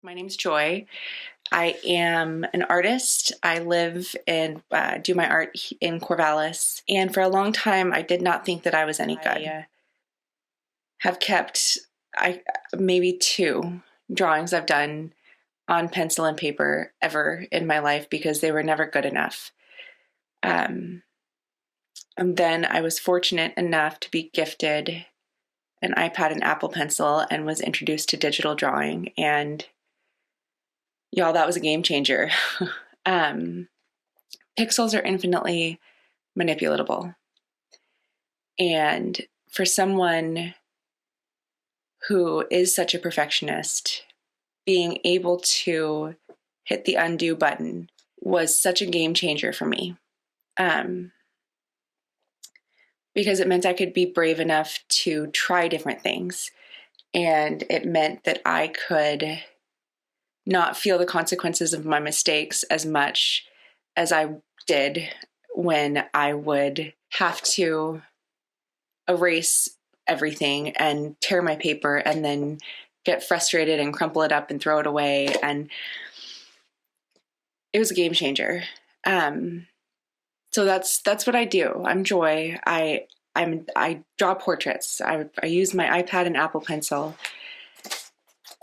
My name's Joy. I am an artist. I live and do my art in Corvallis. And for a long time, I did not think that I was any good. I have kept maybe 2 drawings I've done on pencil and paper ever in my life because they were never good enough. And then I was fortunate enough to be gifted an iPad and Apple Pencil and was introduced to digital drawing. And y'all, that was a game changer. Pixels are infinitely manipulatable. And for someone who is such a perfectionist, being able to hit the undo button was such a game changer for me. Because it meant I could be brave enough to try different things. And it meant that I could not feel the consequences of my mistakes as much as I did when I would have to erase everything and tear my paper and then get frustrated and crumple it up and throw it away. And it was a game changer. So that's what I do. I'm Joy. I draw portraits. I use my iPad and Apple Pencil,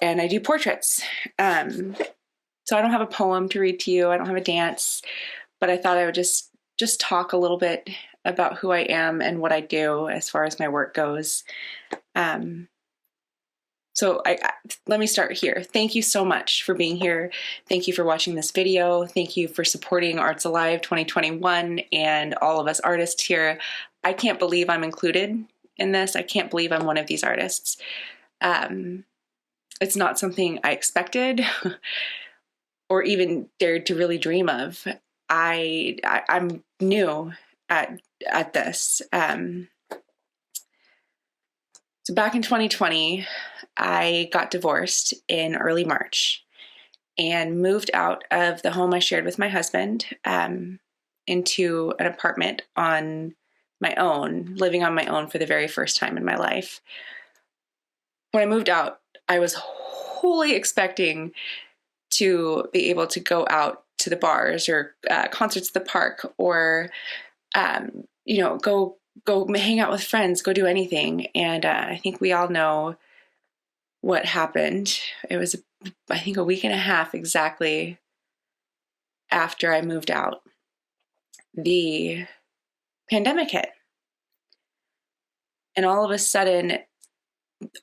and I do portraits. So I don't have a poem to read to you. I don't have a dance, but I thought I would just talk a little bit about who I am and what I do as far as my work goes. So let me start here. Thank you so much for being here. Thank you for watching this video. Thank you for supporting Arts Alive 2021 and all of us artists here. I can't believe I'm included in this. I can't believe I'm one of these artists. It's not something I expected or even dared to really dream of. I'm new at this. So back in 2020, I got divorced in early March and moved out of the home I shared with my husband into an apartment on my own, living on my own for the very first time in my life. When I moved out, I was wholly expecting to be able to go out to the bars or concerts at the park or, go hang out with friends, go do anything. And I think we all know what happened. It was, I think, a week and a half exactly after I moved out. The pandemic hit. And all of a sudden,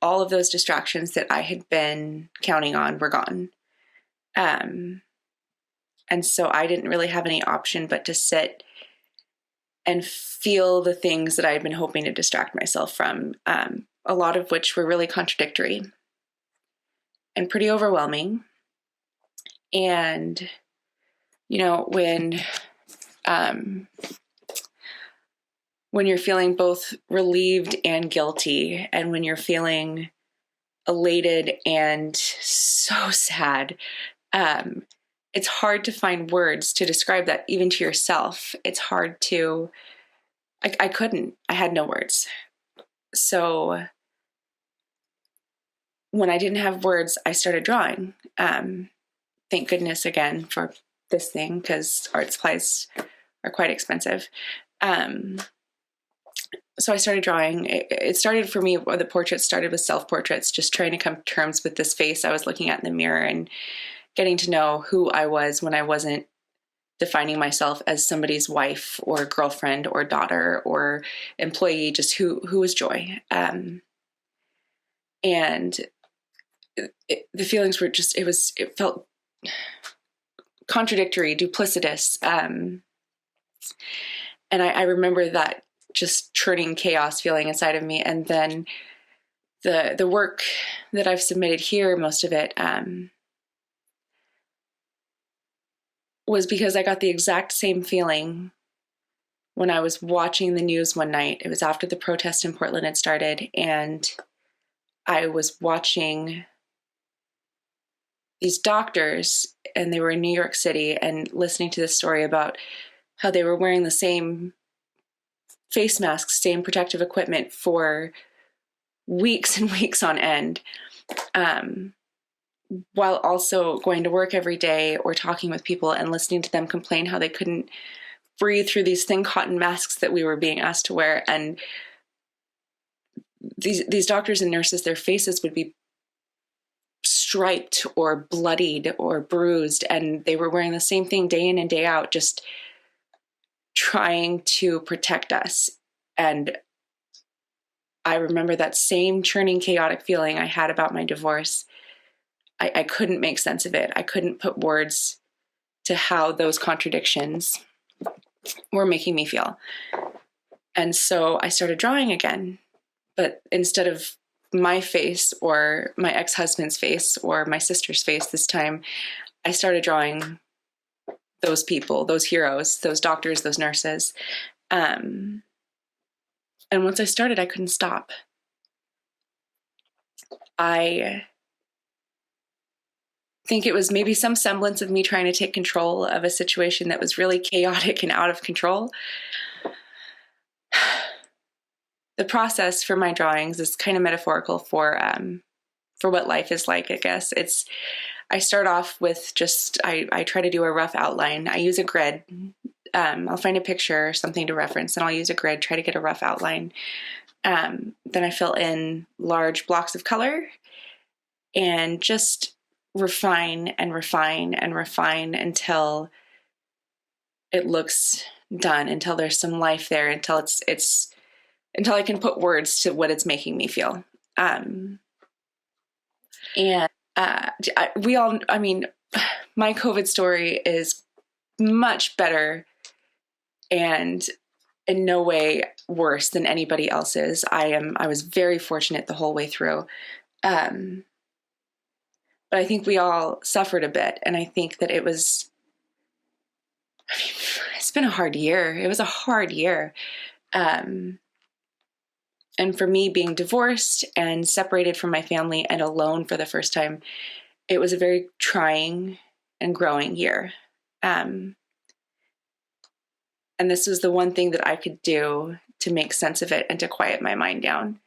all of those distractions that I had been counting on were gone. And so I didn't really have any option but to sit and feel the things that I had been hoping to distract myself from, a lot of which were really contradictory and pretty overwhelming. And, when you're feeling both relieved and guilty, and when you're feeling elated and so sad, it's hard to find words to describe that, even to yourself. It's hard to, I couldn't, I had no words. So when I didn't have words, I started drawing. Thank goodness again for this thing, because art supplies are quite expensive. So I started drawing. It started for me, the portraits started with self-portraits, just trying to come to terms with this face I was looking at in the mirror and getting to know who I was when I wasn't defining myself as somebody's wife or girlfriend or daughter or employee, just who was Joy. And the feelings were just, it felt contradictory, duplicitous. And I remember that just churning chaos feeling inside of me. And then the work that I've submitted here, most of it, was because I got the exact same feeling when I was watching the news one night. It was after the protest in Portland had started, and I was watching these doctors, and they were in New York City, and listening to this story about how they were wearing the same face masks, same protective equipment for weeks and weeks on end. while also going to work every day or talking with people and listening to them complain how they couldn't breathe through these thin cotton masks that we were being asked to wear. And these doctors and nurses, their faces would be striped or bloodied or bruised, and they were wearing the same thing day in and day out, just trying to protect us. And I remember that same churning, chaotic feeling I had about my divorce. I couldn't make sense of it. I couldn't put words to how those contradictions were making me feel. And so I started drawing again. But instead of my face or my ex-husband's face or my sister's face this time, I started drawing those people, those heroes, those doctors, those nurses. And once I started, I couldn't stop. I think it was maybe some semblance of me trying to take control of a situation that was really chaotic and out of control. The process for my drawings is kind of metaphorical for what life is like, I guess. I start off with I try to do a rough outline. I use a grid. I'll find a picture, something to reference, and I'll use a grid, try to get a rough outline. Then I fill in large blocks of color and just refine and refine and refine until it looks done, until there's some life there, until until I can put words to what it's making me feel. My COVID story is much better and in no way worse than anybody else's. I was very fortunate the whole way through. But I think we all suffered a bit. And I think that it's been a hard year. It was a hard year. And for me, being divorced and separated from my family and alone for the first time, it was a very trying and growing year. And this was the one thing that I could do to make sense of it and to quiet my mind down.